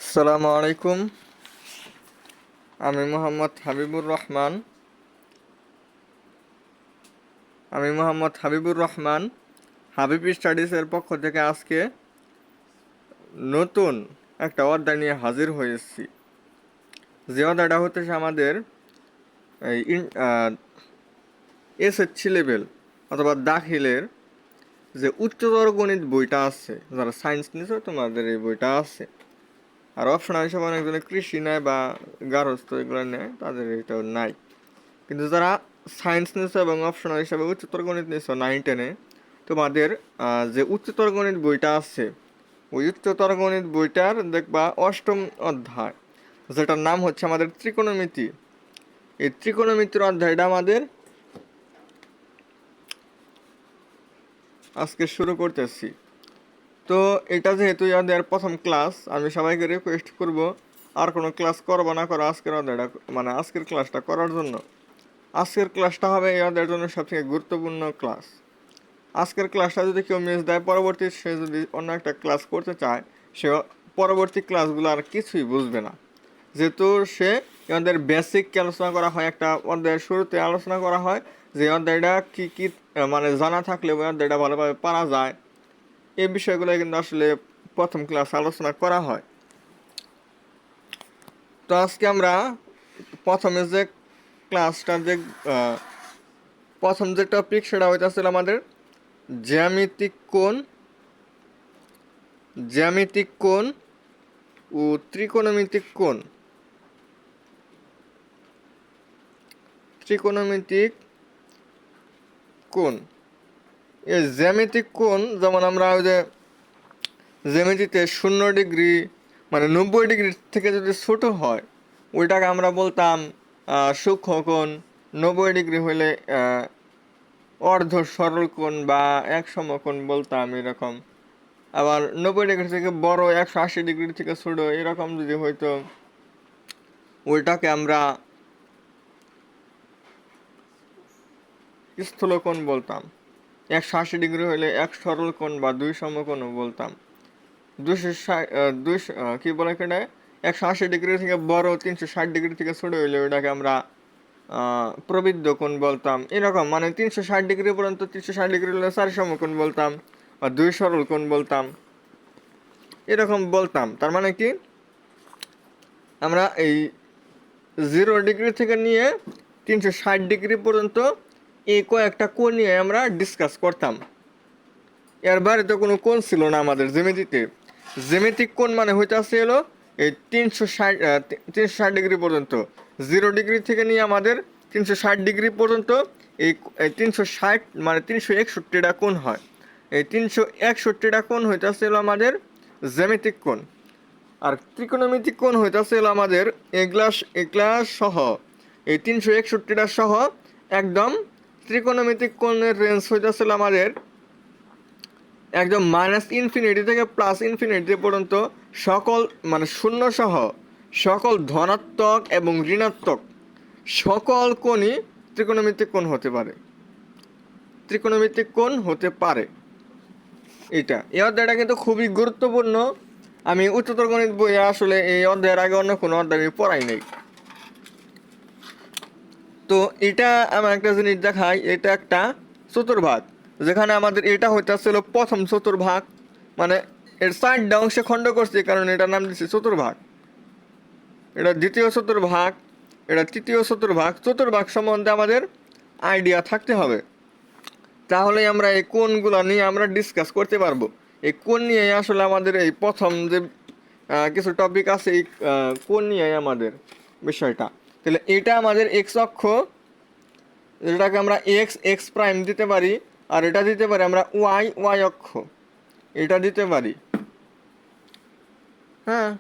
আসসালামু আলাইকুম। আমি মোহাম্মদ হাবিবুর রহমান। হাবিব স্টাডিজের পক্ষ থেকে আজকে নতুন একটা অধ্যায় নিয়ে হাজির হয়েছি। যে অধ্যায়টা হচ্ছে আমাদের এসএসসি লেভেল অথবা দাখিলের যে উচ্চতর গণিত বইটা আছে, যারা সায়েন্স নিয়েছে তোমাদের এই বইটা আছে। আর অপশনাল হিসেবে অনেকজনে কৃষি নেয় বা গার্হস্থ্য এগুলো নেয়, তাদের এটাও নাই। কিন্তু যারা সায়েন্স নিয়েছো এবং অপশনাল হিসাবে উচ্চতর গণিত নিয়েছো 9-10-এ, তোমাদের যে উচ্চতর গণিত বইটা আছে, ওই উচ্চতর গণিত বইটার দেখবা অষ্টম অধ্যায়, যেটার নাম হচ্ছে আমাদের ত্রিকোণমিতি। এই ত্রিকোণমিতির অধ্যায়টা আমাদের আজকে শুরু করতেছি। তো এটা যেহেতু এই অধ্যায়ের প্রথম ক্লাস, আমি সবাইকে রিকোয়েস্ট করব আর কোনো ক্লাস করবো না করো আজকের অধ্যায়টা, মানে আজকের ক্লাসটা করার জন্য। আজকের ক্লাসটা হবে এই অধ্যায়ের জন্য সবথেকে গুরুত্বপূর্ণ ক্লাস। আজকের ক্লাসটা যদি কেউ মিস দেয়, পরবর্তী সে যদি অন্য একটা ক্লাস করতে চায়, সে পরবর্তী ক্লাসগুলো আর কিছুই বুঝবে না। যেহেতু সে আমাদের বেসিক আলোচনা করা হয়, একটা অধ্যায়ের শুরুতে আলোচনা করা হয় যে অধ্যায়টা কী কী মানে জানা থাকলে ওই অধ্যায়টা ভালোভাবে পারা যায়, এই বিষয়গুলো কিন্তু আসলে প্রথম ক্লাস আলোচনা করা হয়। তো আজকে আমরা প্রথমে যে ক্লাসটা যে প্রথম যে টপিক, সেটা হইতেছিল আমাদের জ্যামিতিক কোণ জ্যামিতিক কোণ ও ত্রিকোণমিতিক কোণ। ত্রিকোণমিতিক কোণ, এই জ্যামিতিক কোণ, যেমন আমরা ওই যে জ্যামিতিতে 0 ডিগ্রি মানে 90 ডিগ্রি থেকে যদি ছোট হয়, ওইটাকে আমরা বলতাম সূক্ষ্মকোণ। 90 ডিগ্রি হইলে অর্ধ সরল কোণ বা এক সমকোণ বলতাম এরকম। আবার 90 ডিগ্রি থেকে বড়, 180 ডিগ্রি থেকে ছোট এরকম যদি হইতো, ওইটাকে আমরা স্থূলকোণ বলতাম। 180 ডিগ্রি হলে এক সরল কোণ বা দুই সমকোণও বলতাম। 260 কি বলে কেটে 180 ডিগ্রি থেকে বড়, 360 ডিগ্রি থেকে ছোট হইলে ওইটাকে আমরা প্রবৃদ্ধ কোণ বলতাম। এরকম মানে 360 ডিগ্রি পর্যন্ত, 360 ডিগ্রি হলে 4 সমকোণ বলতাম বা দুই সরল কোণ বলতাম, এরকম বলতাম। তার মানে কি, আমরা এই 0 ডিগ্রি থেকে নিয়ে 360 ডিগ্রি পর্যন্ত এই কয়েকটা কোণ নিয়ে আমরা ডিসকাস করতাম। এর বাইরে তো কোনো কোণ ছিল না আমাদের জ্যামিতিতে। জ্যামিতিক কোণ মানে হইতেছে হলো এই 360 ডিগ্রি পর্যন্ত। 0 ডিগ্রি থেকে নিয়ে আমাদের 360 ডিগ্রি পর্যন্ত এই 360 মানে 361টা কোণ হয়। এই 361টা কোণ হইতেছে হলো আমাদের জ্যামিতিক কোণ। আর ত্রিকোণমিতিক কোণ হইতেছে হলো আমাদের এগুলা সহ, এই 361টা সহ একদম ত্রিকোণমিতিক কোণের রেঞ্জ হইতেছিল আমাদের একদম -ইনফিনিটি থেকে +ইনফিনিটি পর্যন্ত সকল মানে শূন্য সহ সকল ধনাত্মক এবং ঋণাত্মক সকল কোণই ত্রিকোণমিতিক কোণ হতে পারে। এই অধ্যায়টা কিন্তু খুবই গুরুত্বপূর্ণ। আমি উচ্চতর গণিত বইয়ে আসলে এই অধ্যায়ের আগে অন্য কোনো অধ্যায় আমি পড়াই নাই। তো এটা আমার একটা জিনিস দেখাই, এটা একটা চতুর্ভাগ, যেখানে আমাদের এটা হইতেছিল প্রথম চতুর্ভাগ, মানে এর 4টা অংশে খণ্ড করছি, কারণ এটার নাম দিচ্ছি চতুর্ভাগ। এটা দ্বিতীয় চতুর্ভাগ, এটা তৃতীয় চতুর্ভাগ। চতুর্ভাগ সম্বন্ধে আমাদের আইডিয়া থাকতে হবে, তাহলেই আমরা এই কোণগুলো নিয়ে আমরা ডিসকাস করতে পারবো। এই কোণ নিয়ে আসলে আমাদের এই প্রথম যে কিছু টপিক আছে, এই কোণ নিয়ে আমাদের বিষয়টা। তাহলে এটা আমাদের এক্স অক্ষ, যেটাকে আমরা এক্স প্রাইম দিতে পারি, আর এটা দিতে পারি আমরা ওয়াই অক্ষ, এটা দিতে পারি। হ্যাঁ,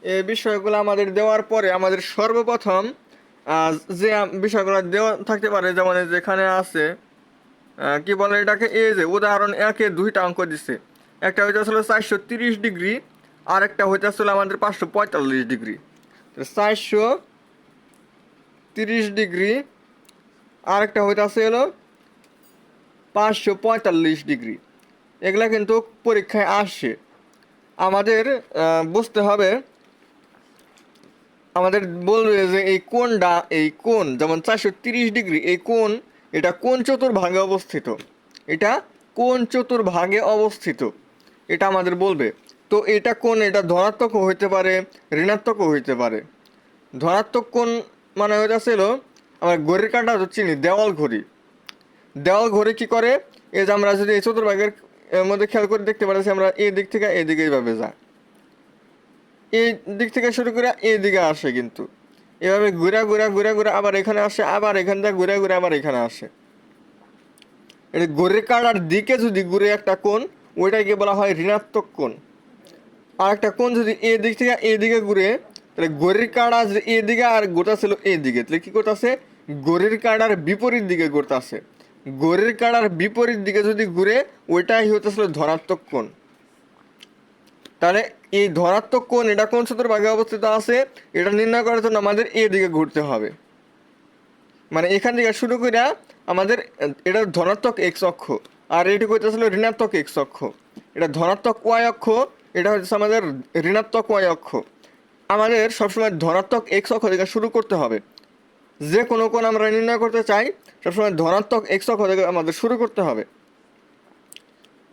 এই বিষয়গুলো আমাদের দেওয়ার পরে আমাদের সর্বপ্রথম যে বিষয়গুলো দেওয়া থাকতে পারে, যেমন যেখানে আছে কি বলে এটাকে, এই যে উদাহরণ 1-এ 2টা অঙ্ক দিছে। একটা হইতেছিল 430 ডিগ্রি, আর একটা হইতেছিল আমাদের 545 ডিগ্রি। 430 ডিগ্রি আর একটা হইতেছে হলো 545 ডিগ্রি। এগুলা কিন্তু পরীক্ষায় আসে। আমাদের বুঝতে হবে আমাদের বলবে যে এই কোণ যেমন 430 ডিগ্রি, এই কোণ এটা কোণ চতুর্ভাগে অবস্থিত, এটা কোণ চতুর্ভাগে অবস্থিত, এটা আমাদের বলবে। তো এটা কোণ, এটা ধনাত্মকও হইতে পারে, ঋণাত্মকও হইতে পারে। ধনাত্মক কোণ মানে হইতেছিল আমরা ঘড়ির কাঁটা তো চিনি, দেওয়াল ঘড়ি। দেওয়াল ঘড়ি কি করে, এই যে আমরা যদি এই চতুর্ভাগের মধ্যে খেয়াল করে দেখতে পাচ্ছি, আমরা এই দিক থেকে এই দিকে এইভাবে যায়, এই দিক থেকে শুরু করে এই দিকে আসে, কিন্তু এভাবে ঘুরা ঘুরা ঘুরা ঘুরা আবার এখানে আসে, আবার এখান থেকে ঘুরে ঘুরে আবার এখানে আসে। এটা ঘড়ির কাঁটার দিকে যদি ঘুরে একটা কোণ, ওইটাকে বলা হয় ঋণাত্মক কোণ। আর একটা কোণ যদি এই দিক থেকে এই দিকে ঘুরে, তাহলে ঘড়ির কাঁটা যদি এদিকে আর ঘুরতেছিল এইদিকে, তাহলে কি করতেছে, ঘড়ির কাঁটার বিপরীত দিকে ঘুরতেছে। ঘড়ির কাঁটার বিপরীত দিকে যদি ঘুরে, ওইটাই হতেছিল ধনাত্মক কোণ। তাহলে এই ধনাত্মক কোণ এটা কোন চতুর্ভাগে অবস্থিত আছে, এটা নির্ণয় করার জন্য আমাদের এদিকে ঘুরতে হবে। মানে এখান থেকে শুরু করে আমাদের এটা ধনাত্মক এক্স অক্ষ, আর এটি হইতেছিল ঋণাত্মক এক্স অক্ষ। এটা ধনাত্মক ওয়াই অক্ষ, এটা হচ্ছে আমাদের ঋণাত্মক ওয়াই অক্ষ। আমাদের সবসময় ধনাত্মক এক্স অক্ষ থেকে শুরু করতে হবে। যে কোনো কোণ আমরা নির্ণয় করতে চাই, সবসময় ধনাত্মক এক্স অক্ষ থেকে আমাদের শুরু করতে হবে।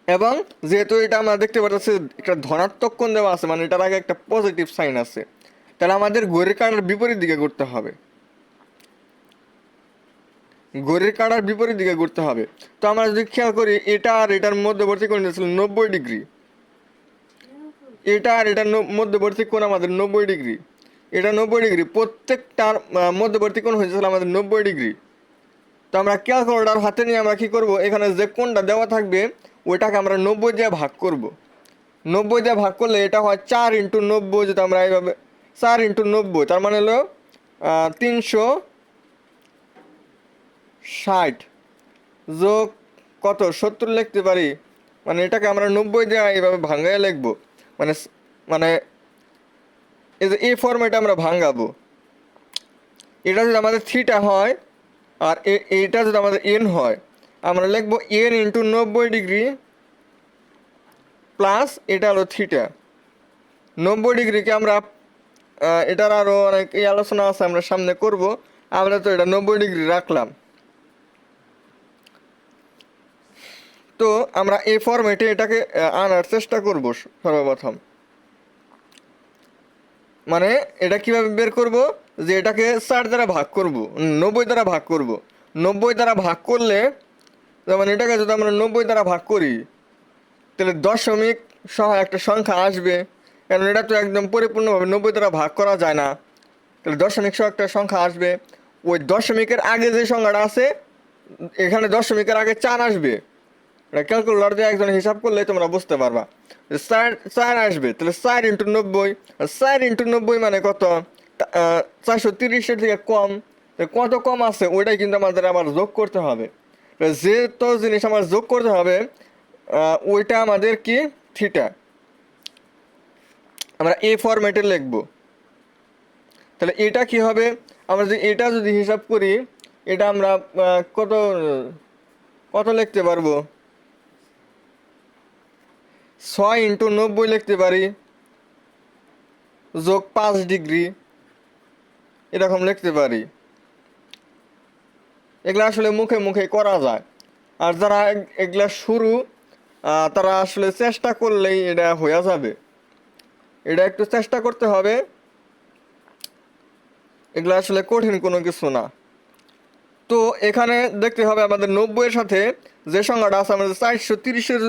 এবং যেহেতু এটা আমরা দেখতে পাচ্ছি একটা ধনাত্মক কোণ দেওয়া আছে, মানে এটার আগে একটা পজিটিভ সাইন আছে, তাহলে আমাদের ঘড়ির কাঁটার বিপরীত দিকে ঘুরতে হবে। ঘড়ির কাঁটার বিপরীত দিকে ঘুরতে হবে। তো আমরা যদি খেয়াল করি, এটা আর এটার মধ্যবর্তী কোণ ছিল 90 ডিগ্রি, এটা আর এটার মধ্যবর্তী কোণ আমাদের 90 ডিগ্রি, এটা 90 ডিগ্রি, প্রত্যেকটার মধ্যবর্তী কোণ হয়েছিল আমাদের 90 ডিগ্রি। তো আমরা ক্যালকুলেটর হাতে নিয়ে আমরা কি করব, এখানে যে কোণটা দেওয়া থাকবে ওইটাকে আমরা 90 দিয়ে ভাগ করব। 90 দিয়ে ভাগ করলে এটা হয় 4 × 90, যেটা আমরা এইভাবে 4 × 90, তার মানে হলো 360 যোগ কত 70 লিখতে পারি। মানে এটাকে আমরা 90 দিয়ে এইভাবে ভাঙায় লিখবো, মানে মানে এই যে এই ফর্মেটে আমরা ভাঙাবো। এটা যদি আমাদের থিটা হয় আর এইটা যদি আমাদের এন হয়, আমরা লিখবো এন × 90 ডিগ্রি প্লাস এটা হলো থিটা। 90 ডিগ্রিকে আমরা এটার আরও অনেক এই আলোচনা আছে, আমরা সামনে করব। আমরা তো এটা 90 ডিগ্রি রাখলাম। তো আমরা এই ফরম্যাটে এটাকে আনার চেষ্টা করব সর্বপ্রথম। মানে এটা কিভাবে বের করব, যে এটাকে 4 দ্বারা ভাগ করব, 90 দ্বারা ভাগ করব। 90 দ্বারা ভাগ করলে, যেমন এটাকে যদি আমরা 90 দ্বারা ভাগ করি, তাহলে দশমিক সহ একটা সংখ্যা আসবে, কারণ এটা তো একদম পরিপূর্ণভাবে 90 দ্বারা ভাগ করা যায় না। তাহলে দশমিক সহ একটা সংখ্যা আসবে। ওই দশমিকের আগে যে সংখ্যাটা আছে, এখানে দশমিকের আগে 4 আসবে। এটা ক্যালকুলেটর দিয়ে একজন হিসাব করলে তোমরা বুঝতে পারবা। 4 আসবে, তাহলে 4 × 90, 4 × 90 মানে কত, 430-এর থেকে কম। কত কম আছে ওইটাই কিন্তু আমাদের আবার যোগ করতে হবে। যে তো জিনিস আমার যোগ করতে হবে, ওইটা আমাদের কি থিটা, আমরা এই ফরম্যাটে লিখব। তাহলে এটা কি হবে, আমরা যদি এটা যদি হিসাব করি, এটা আমরা কত কত লিখতে পারবো, 6 × 90 লিখতে পারি, যোগ 5 ডিগ্রি, এরকম লিখতে পারি। এগুলো আসলে মুখে মুখে করা যায়, আর যারা এগুলা শুরু, তারা আসলে চেষ্টা করলেই এটা হয়ে যাবে। এটা একটু চেষ্টা করতে হবে, এগুলো আসলে কঠিন কোনো কিছু না। তো এখানে দেখতে হবে আমাদের 90-এর সাথে যে সংখ্যাটা আছে, আমাদের 430-এর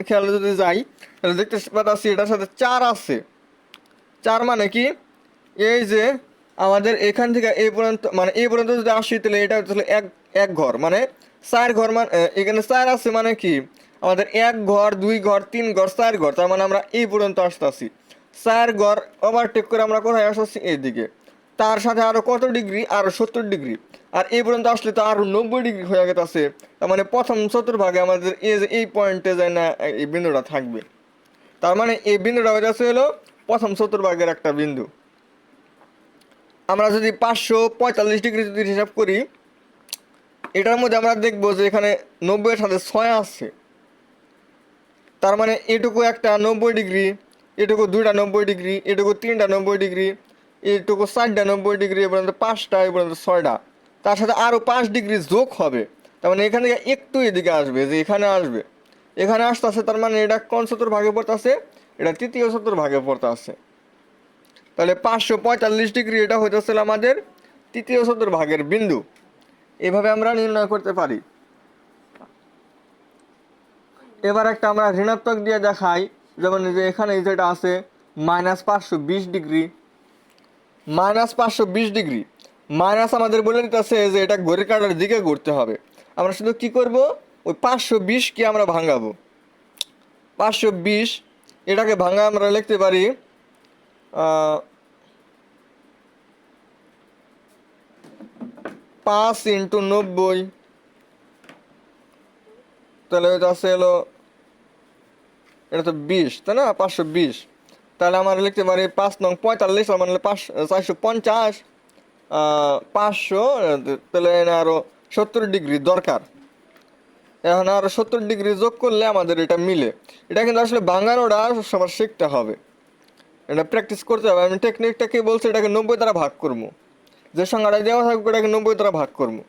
খেয়ালে যদি যাই, তাহলে দেখতে পাচ্ছি এটার সাথে 4 আছে। 4 মানে কি, এই যে আমাদের এখান থেকে এই পর্যন্ত, মানে এই পর্যন্ত যদি আসি, তাহলে এটা হচ্ছে এক ঘর, মানে 4 ঘর, মানে এখানে 4 আছে, মানে কি আমাদের 1 ঘর 2 ঘর 3 ঘর 4 ঘর, তার মানে আমরা এই পর্যন্ত আসতেছি। 4 ঘর ওভারটেক করে আমরা কোথায় আসছি, এইদিকে। তার সাথে আরো কত ডিগ্রি, আরো 70 ডিগ্রি, আর এই পর্যন্ত আসলে তো আরো 90 ডিগ্রি হয়ে গেছে। তার মানে প্রথম চতুর্ভাগে আমাদের এই যে এই পয়েন্টে যায় না, এই বিন্দুটা থাকবে। তার মানে এই বিন্দুটা হয়ে যাচ্ছে হলো প্রথম চতুর্ভাগের একটা বিন্দু। আমরা যদি 545 ডিগ্রি যদি হিসাব করি, এটার মধ্যে আমরা দেখবো যে এখানে 90-এর সাথে 6 আছে। তার মানে এটুকু একটা 90 ডিগ্রি, এটুকু 2টা 90 ডিগ্রি, এটুকু 3টা 90 ডিগ্রি, এইটুকু 94 ডিগ্রি, এ পর্যন্ত 5টা, এ পর্যন্ত 6টা, তার সাথে আরও 5 ডিগ্রি যোগ হবে। তার মানে এখান থেকে একটু এদিকে আসবে, যে এখানে আসবে, এখানে আসতেছে, তার মানে এটা কোন চতুর্ভাগে পড়তেছে? এটা তৃতীয় চতুর্ভাগে পড়তেছে। তাহলে 545 ডিগ্রি এটা হইতেছিল আমাদের তৃতীয় চতুর্ভাগের বিন্দু। এভাবে আমরা নির্ণয় করতে পারি। এবার একটা আমরা ঋণাত্মক দিয়ে দেখাই, যেমন যে এখানে যেটা আছে -520 ডিগ্রি। -520 ডিগ্রি মাইনাস আমাদের বলে দিতেছে যে এটা ঘড়ির কাঁটার দিকে ঘুরতে হবে। আমরা শুধু কি করব, ওই 520কে আমরা ভাঙাবো। 520 এটাকে ভাঙা আমরা লিখতে পারি 5 × 90, তাহলে এটা আছে হলো, এটা তো 20, তাই না? 520, তাহলে আমরা লিখতে পারি 5 নং 45, মানে 450, 500, তাহলে আরো 70 ডিগ্রি দরকার। এখন আরো 70 ডিগ্রি যোগ করলে আমাদের এটা মিলে। এটা কিন্তু আসলে ভাঙানোটা সবার শিখতে হবে, এটা প্র্যাকটিস করতে হবে। আমি টেকনিকটা কি বলছি, এটাকে 90 দ্বারা ভাগ করবো, যে সংখ্যাটা দেওয়া থাকবে এটাকে 90 দ্বারা ভাগ করবো।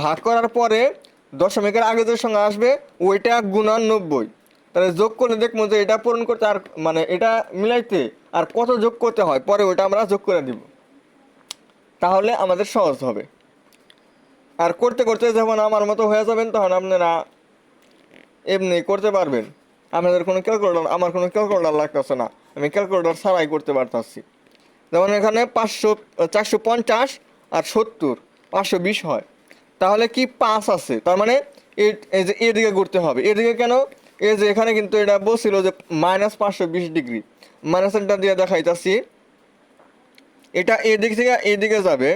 ভাগ করার পরে দশমিকের আগে যে সংখ্যা আসবে ওইটা গুণন 90, তাহলে যোগ করলে দেখবো যে এটা পূরণ করতে আর মানে এটা মিলাইতে আর কত যোগ করতে হয়, পরে ওইটা আমরা যোগ করে দিব, তাহলে আমাদের সহজ হবে। আর করতে করতে যখন আমার মতো হয়ে যাবেন তখন আপনারা এমনি করতে পারবেন। আপনাদের কোনো ক্যালকুলেটর, আমার কোনো ক্যালকুলেটর লাগতেছে না, আমি ক্যালকুলেটর ছাড়াই করতে পারতেছি। যেমন এখানে 500, 450 আর 70, 520 হয়। তাহলে কি 5 আছে, তার মানে এই যে এদিকে ঘুরতে হবে। এদিকে কেন? এই যে এখানে কিন্তু এটা বলছিল যে -520 ডিগ্রি, মাইনাসটা দিয়ে দেখাইতেছি। এটা এদিক থেকে এদিকে যাবে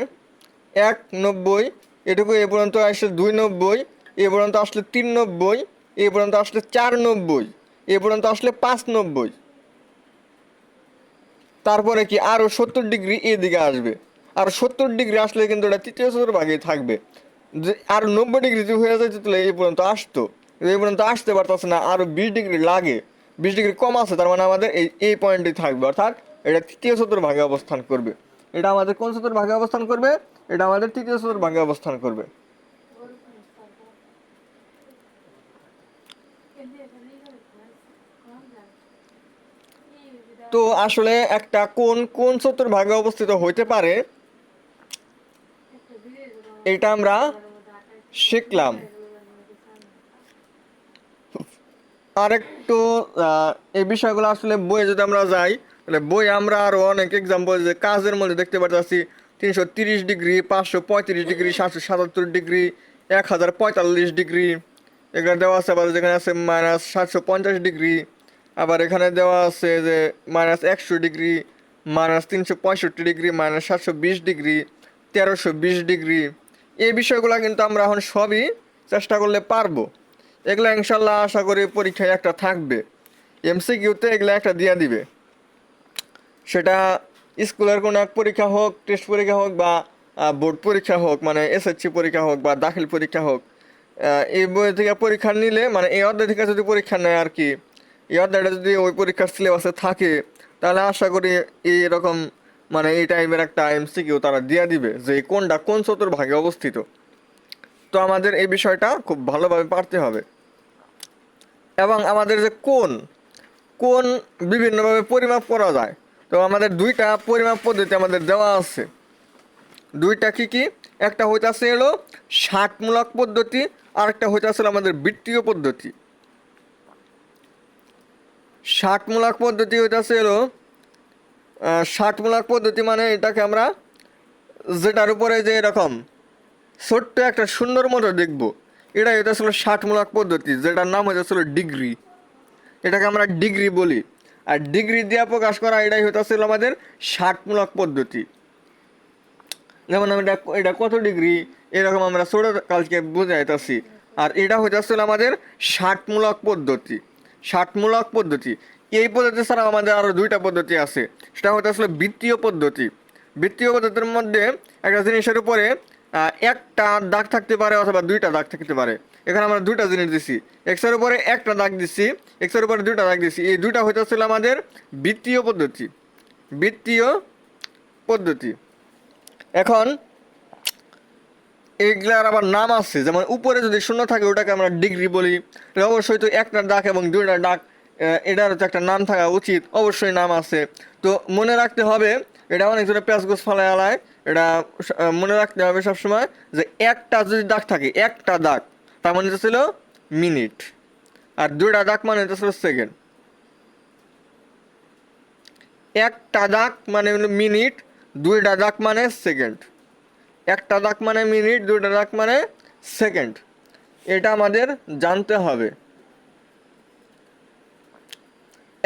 190, এটুকু এ পর্যন্ত আসলে 290, এ পর্যন্ত আসলে 390, এ পর্যন্ত আসলে 490, এ পর্যন্ত আসলে 590, তারপরে কি আরও 70 ডিগ্রি এদিকে আসবে। আর 70 ডিগ্রি আসলে কিন্তু এটা তৃতীয় চতুর্ভাগেই থাকবে। যে আর 90 ডিগ্রি যদি হয়ে যায় তাহলে এই পর্যন্ত আসতো, এই পর্যন্ত আসতে পারতেছে না, আরও 20 ডিগ্রি লাগে, 20 ডিগ্রি কম আছে, তার মানে আমাদের এই পয়েন্টে থাকবে, অর্থাৎ এটা তৃতীয় চতুর্ভাগে অবস্থান করবে। এটা আমাদের কোন চতুর্ভাগে অবস্থান করবে? এটা আমাদের তৃতীয় চতুর্ভাগে অবস্থান করবে। তো আসলে একটা কোন কোন চতুর্ভাগে অবস্থিত হইতে পারে এটা আমরা শিখলাম। আর একটু এই বিষয়গুলো আসলে বইয়ে যদি আমরা যাই, তাহলে বই আমরা আরও অনেক এক্সাম্পল যে কাজের মধ্যে দেখতে পাচ্ছি 330 ডিগ্রি, 535 ডিগ্রি, 777 ডিগ্রি, 1045 ডিগ্রি, এখানে দেওয়া আছে। আবার যেখানে আছে -750 ডিগ্রি, আবার এখানে দেওয়া আছে যে -100 ডিগ্রি, -365 ডিগ্রি, -720 ডিগ্রি, 1320 ডিগ্রি। এই বিষয়গুলো কিন্তু আমরা এখন সবই চেষ্টা করলে পারবো। এগুলো ইনশাল্লাহ আশা করি পরীক্ষায় একটা থাকবে, এমসিকিউতে এগুলো একটা দিয়ে দিবে। সেটা স্কুলের কোনো এক পরীক্ষা হোক, টেস্ট পরীক্ষা হোক, বা বোর্ড পরীক্ষা হোক, মানে এসএসসি পরীক্ষা হোক বা দাখিল পরীক্ষা হোক, এই বই থেকে পরীক্ষা নিলে, মানে এই অধ্যায় থেকে যদি পরীক্ষা নেয় আর কি, এই অধ্যায়টা যদি ওই পরীক্ষার সিলেবাসে থাকে, তাহলে আশা করি এইরকম মানে এই টাইপের একটা এমসিকিউ তারা দিয়ে দিবে যে কোনটা কোন চতুর্ভাগে অবস্থিত। তো আমাদের এই বিষয়টা খুব ভালোভাবে পারতে হবে। এবং আমাদের যে কোন কোন বিভিন্নভাবে পরিমাপ করা যায়, তো আমাদের দুইটা পরিমাপ পদ্ধতি আমাদের দেওয়া আছে। দুইটা কি কি? একটা হইতাছে হলো ষাটমূলক পদ্ধতি, আর একটা হইতাছে আমাদের বৃত্তীয় পদ্ধতি। ষাটমূলক পদ্ধতি হইতাছে হলো ষাটমূলক পদ্ধতি মানে এটাকে আমরা যেটার উপরে যে এরকম ছোট্ট একটা সুন্দর মতো দেখব, এটা হইতেছিল ষাটমূলক পদ্ধতি, যেটার নাম হইতেছিল ডিগ্রি। এটাকে আমরা ডিগ্রি বলি। আর ডিগ্রি দিয়া প্রকাশ করা এটাই হইতেছিল আমাদের ষাটমূলক পদ্ধতি। যেমন আমি এটা কত ডিগ্রি, এরকম আমরা ছোট কালকে বুঝাইতেছি। আর এটা হইতেছিল আমাদের ষাটমূলক পদ্ধতি। ষাটমূলক পদ্ধতি এই পদ্ধতি ছাড়া আমাদের আরও দুইটা পদ্ধতি আছে, সেটা হইতেছিল বৃত্তীয় পদ্ধতি। বৃত্তীয় পদ্ধতির মধ্যে একটা জিনিসের উপরে একটা দাগ থাকতে পারে অথবা দুইটা দাগ থাকতে পারে। এখানে আমরা দুইটা জিনিস দিছি, এক্সের উপরে একটা দাগ দিচ্ছি, এক্সের উপরে দুইটা দাগ দিচ্ছি। এই দুইটা হইতেছিল আমাদের বৃত্তীয় পদ্ধতি। বৃত্তীয় পদ্ধতি। এখন এইগুলার আবার নাম আছে, যেমন উপরে যদি শূন্য থাকে ওটাকে আমরা ডিগ্রি বলি। অবশ্যই তো একটা ডাক এবং দুইটা ডাক, এটার তো একটা নাম থাকা উচিত, অবশ্যই নাম আছে। তো মনে রাখতে হবে, এটা অনেকজনে প্যাঁচগোছ ফালায় আলায়, এটা মনে রাখতে হবে সবসময় যে একটা যদি দাগ থাকে, একটা দাগ তার মানে এটা ছিল মিনিট, আর দুইটা দাগ মানে এটা ছিল সেকেন্ড। একটা দাগ মানে হলো মিনিট, দুইটা দাগ মানে সেকেন্ড। একটা দাগ মানে মিনিট, দুইটা দাগ মানে সেকেন্ড, এটা আমাদের জানতে হবে।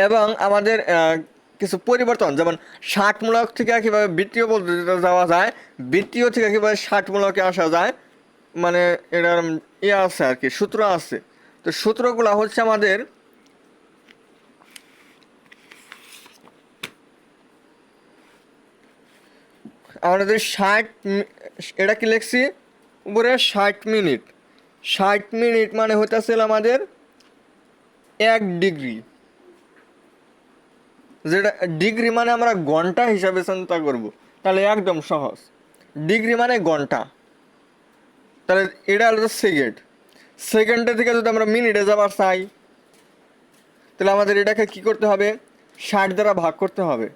এবং আমাদের কিছু পরিবর্তন, যেমন ষাটমূলক থেকে কীভাবে বৃত্তীয় পদ্ধতিতে যাওয়া যায়, বৃত্তীয় থেকে কীভাবে ষাটমূলকে আসা যায়, মানে এটার ইয়ে আছে আর কি, সূত্র আছে। তো সূত্রগুলো হচ্ছে আমাদের আমাদের এটা কি লিখছি উপরে 60 মিনিট। 60 মিনিট মানে হইতেছিল আমাদের 1 ডিগ্রি, যেটা ডিগ্রি মানে আমরা ঘন্টা হিসাবে চিন্তা করব, তাহলে একদম সহজ। ডিগ্রি মানে ঘন্টা, তাহলে এটা হলো সেকেন্ড। সেকেন্ডের থেকে যদি আমরা মিনিটে যাবার চাই, তাহলে আমাদের এটাকে কি করতে হবে, 60 দ্বারা ভাগ করতে হবে।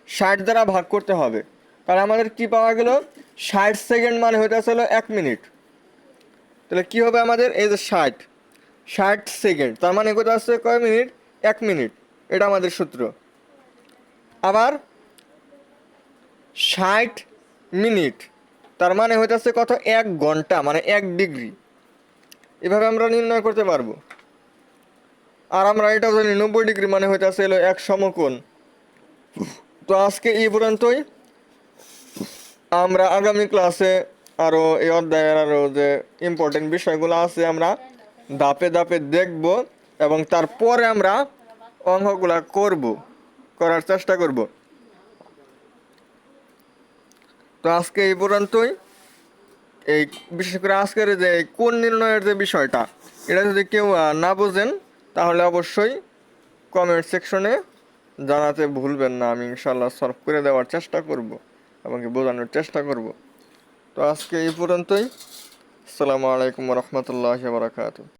60 দ্বারা ভাগ করতে হবে, তাহলে আমাদের কি পাওয়া গেল, 60 সেকেন্ড মানে হইতেছিল 1 মিনিট। তাহলে কি হবে আমাদের, এই যে 60 সেকেন্ড তার মানে কোথায় আসছে কয় মিনিট, 1 মিনিট, এটা আমাদের সূত্র। আবার 60 মিনিট তার মানে হইতেছে কত, 1 ঘন্টা, মানে 1 ডিগ্রি। এভাবে আমরা নির্ণয় করতে পারবো। আর আমরা এটাও জানি 90 ডিগ্রি মানে হইতেছে এলো 1 সমকোণ। তো আজকে এই পর্যন্তই। আমরা আগামী ক্লাসে আরও এই অধ্যায়ের আরও যে ইম্পর্টেন্ট বিষয়গুলো আছে আমরা ধাপে ধাপে দেখব, এবং তারপরে আমরা অঙ্কগুলা করার চেষ্টা করব। তো আজকে এই পর্যন্তই। এই বিশেষ করে আজকের যে কোণ নির্ণয়ের যে বিষয়টা, এটা যদি কেউ না বোঝেন তাহলে অবশ্যই কমেন্ট সেকশনে জানাতে ভুলবেন না, আমি ইনশাল্লাহ সলভ করে দেওয়ার চেষ্টা করব এবং বোঝানোর চেষ্টা করব। তো আজকে এই পর্যন্তই। আসসালামু আলাইকুম রহমতুল্লাহ বারাকাতুহু।